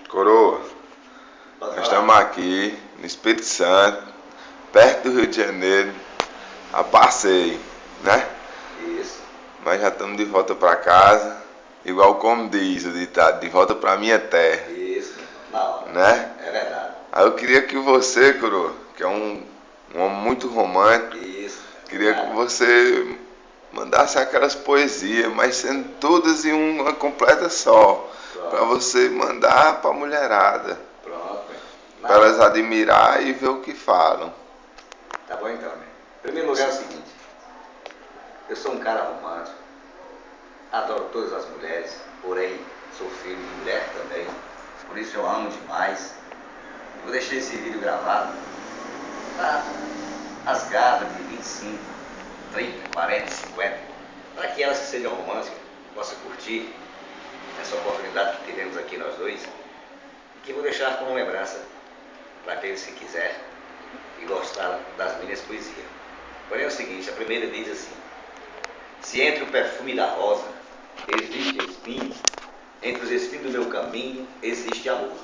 Coroa, nós estamos aqui no Espírito Santo, perto do Rio de Janeiro, a passeio, né? Isso. Nós já estamos de volta para casa, igual como diz o ditado, de volta para minha terra. Isso, na hora. Né? É verdade. Aí eu queria que você, Coroa, que é um homem muito romântico, Isso. queria que você mandasse aquelas poesias, mas sendo todas em uma completa só, para você mandar para a mulherada, Pronto. para elas admirar e ver o que falam. Tá bom então, né? Em primeiro lugar é o seguinte, eu sou um cara romântico, adoro todas as mulheres, porém sou filho de mulher também, por isso eu amo demais. Eu deixei esse vídeo gravado para as gatas de 25, 30, 40, 50, para que elas que sejam românticas possam curtir essa oportunidade que tivemos aqui nós dois, e que vou deixar como lembrança para aqueles que quiserem e gostar das minhas poesias. Porém é o seguinte, a primeira diz assim: se entre o perfume da rosa existe espinho, entre os espinhos do meu caminho existe amor.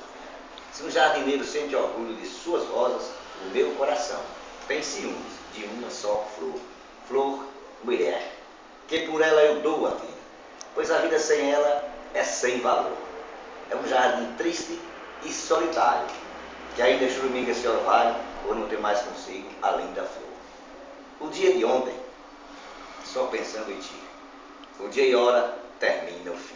Se um jardineiro sente orgulho de suas rosas, o meu coração tem ciúmes de uma só flor. Flor, mulher, que por ela eu dou a vida, pois a vida sem ela é sem valor. É um jardim triste e solitário, que ainda choruminga esse orvalho, por não ter mais consigo além da flor. O dia de ontem, só pensando em ti, o dia e hora termina o fim.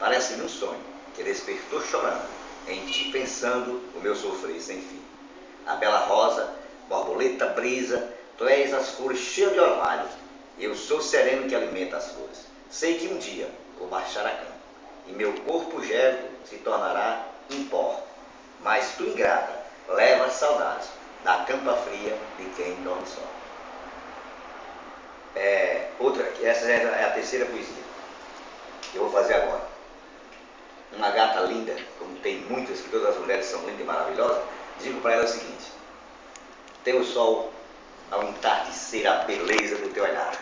Parece-me um sonho que despertou chorando, em ti pensando o meu sofrer sem fim. A bela rosa, borboleta, brisa, tu és as flores cheias de orvalho, e eu sou o sereno que alimenta as flores. Sei que um dia vou baixar a cama, e meu corpo gélido se tornará em pó. Mas tu, ingrata, leva saudades da campa fria de quem dorme só. Essa é a terceira poesia que eu vou fazer agora. Uma gata linda, como tem muitas, que todas as mulheres são lindas e maravilhosas, digo para ela o seguinte: teu sol ao entardecer a beleza do teu olhar,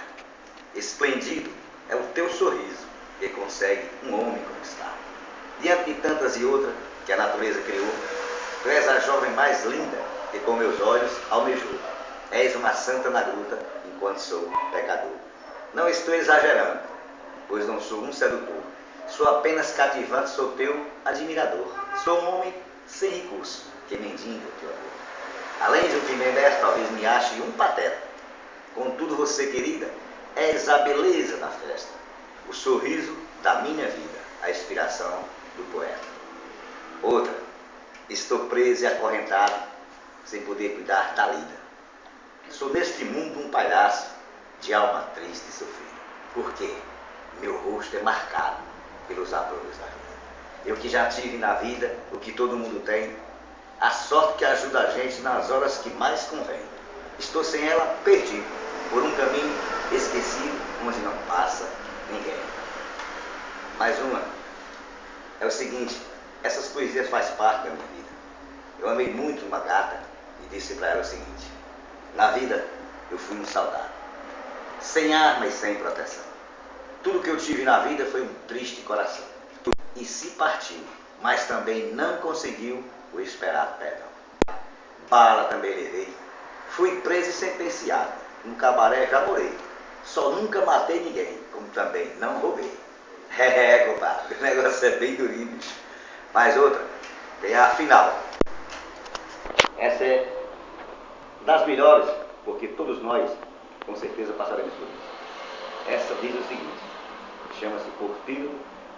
esplêndido é o teu sorriso que consegue um homem conquistar. Diante de tantas e outras que a natureza criou, tu és a jovem mais linda que com meus olhos almejou. És uma santa na gruta enquanto sou pecador. Não estou exagerando, pois não sou um sedutor. Sou apenas cativante, sou teu admirador. Sou um homem sem recurso, que mendiga o teu amor. Além de um pimentel, talvez me ache um pateta. Contudo, você, querida, és a beleza da festa, o sorriso da minha vida, a inspiração do poeta. Outra, estou preso e acorrentado, sem poder cuidar da lida. Sou neste mundo um palhaço, de alma triste e sofrida, porque meu rosto é marcado pelos abrolhos da vida. Eu que já tive na vida o que todo mundo tem, a sorte que ajuda a gente nas horas que mais convém. Estou sem ela perdido, por um caminho esquecido, onde não passa ninguém. Mais uma, é o seguinte, essas poesias fazem parte da minha vida. Eu amei muito uma gata e disse para ela o seguinte: na vida eu fui um soldado, sem arma e sem proteção. Tudo que eu tive na vida foi um triste coração. E se partiu, mas também não conseguiu o esperado perdão. Bala também levei, fui preso e sentenciado, no cabaré já morei. Só nunca matei ninguém, como também não roubei. Compadre, o negócio é bem durinho. Mas outra, tem a final. Essa é das melhores, porque todos nós, com certeza, passaremos por isso. Essa diz o seguinte, chama-se Porteiro,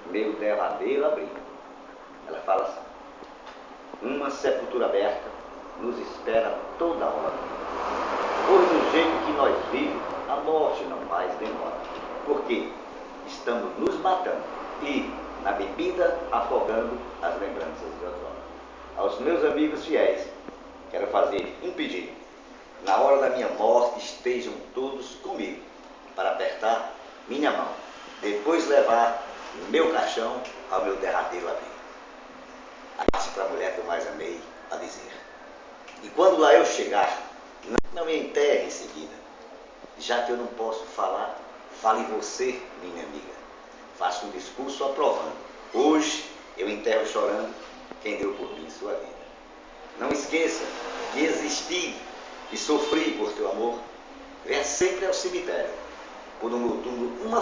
meu derradeiro abrigo. Ela fala assim: uma sepultura aberta nos espera toda hora, pois do jeito que nós vivemos, a morte não mais demora, porque estamos nos matando e, na bebida, afogando as lembranças de outrora. Aos meus amigos fiéis, quero fazer um pedido: na hora da minha morte estejam todos comigo, para apertar minha mão, depois levar meu caixão ao meu derradeiro abrigo. Abraço para a mulher que eu mais amei a dizer: e quando lá eu chegar, não me enterre em seguida, já que eu não posso falar, fale você, minha amiga. Faço um discurso aprovando. Hoje eu enterro chorando quem deu por mim sua vida. Não esqueça que existi e sofri por teu amor. Venha sempre ao cemitério, por um outubro uma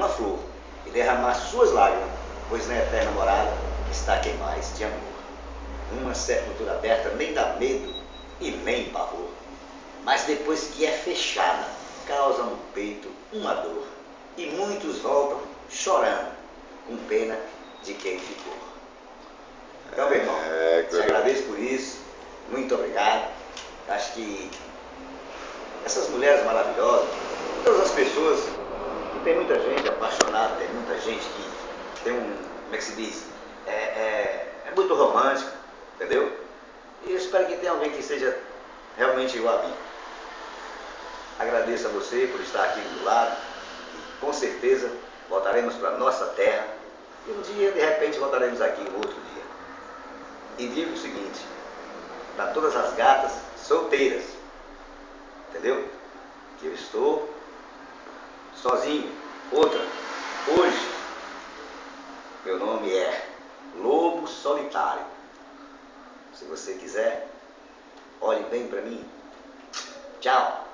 flor, e derramar suas lágrimas, pois na eterna morada está quem mais te amou. Uma sepultura aberta nem dá medo e nem pavor, mas depois que é fechada, causa no peito uma dor, e muitos voltam chorando, com pena de quem ficou. Então, meu irmão, te agradeço por isso, muito obrigado. Acho que essas mulheres maravilhosas, todas as pessoas, que tem muita gente apaixonada, tem muita gente que tem como é que se diz? É muito romântico, entendeu? E eu espero que tenha alguém que seja realmente igual a mim. Agradeço a você por estar aqui do lado, e com certeza voltaremos para a nossa terra, e um dia, de repente, voltaremos aqui um outro dia. E digo o seguinte, para todas as gatas solteiras, entendeu? Que eu estou sozinho. Outra, hoje, meu nome é Lobo Solitário. Se você quiser, olhe bem para mim. Tchau.